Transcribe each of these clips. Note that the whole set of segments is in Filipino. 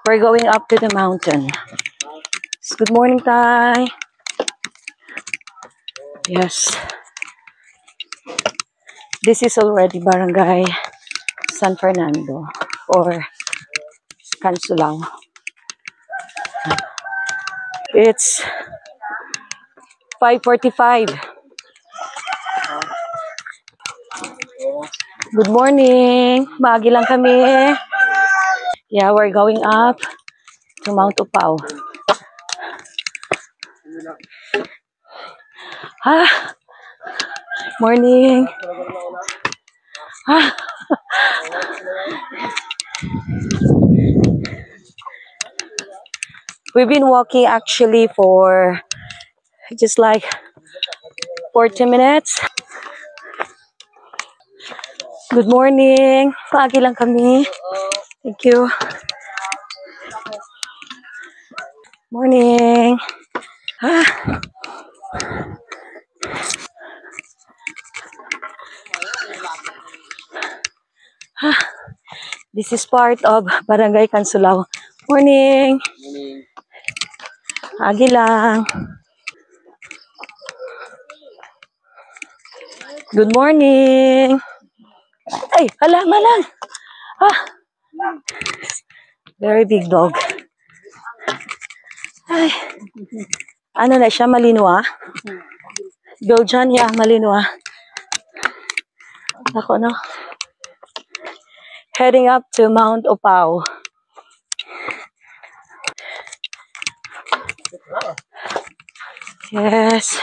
We're going up to the mountain. Good morning, Tay. Yes. This is already Barangay San Fernando or Cansulang. It's 5:45. Good morning. Maagi lang kami. Yeah, we're going up to Mount Upao. Morning. We've been walking actually for just like 40 minutes. Good morning. Maagi lang kami. Thank you. Morning. This is part of Barangay Cansulao. Morning. Morning. Agi lang. Good morning. Ay, hala, malang. Very big dog. Ay. Ano na siya, Malinois? Belgian, yeah, Malinois. Ako, no? Heading up to Mount Upao. Yes.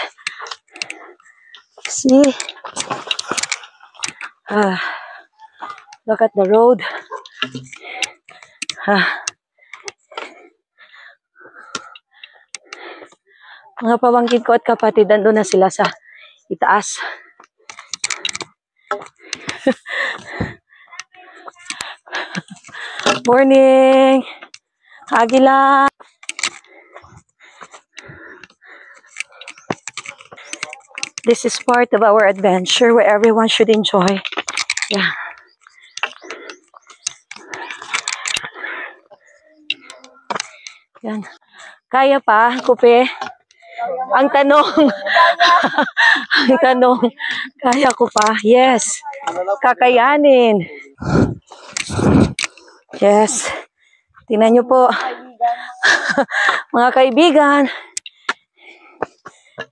See? Look at the road. Mga pamangkin ko at kapatid, nandun na sila sa itaas. Morning! Agila! This is part of our adventure where everyone should enjoy. Yeah. Yan. Kaya pa, kupe? Ang tanong, ang tanong, kaya ko pa? Yes. Kakayanin. Yes. Tingnan nyo po. Mga kaibigan.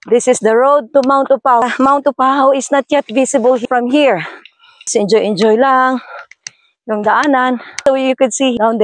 This is the road to Mount Upao. Mount Upao is not yet visible from here. Just enjoy lang yung daanan. So you could see down there.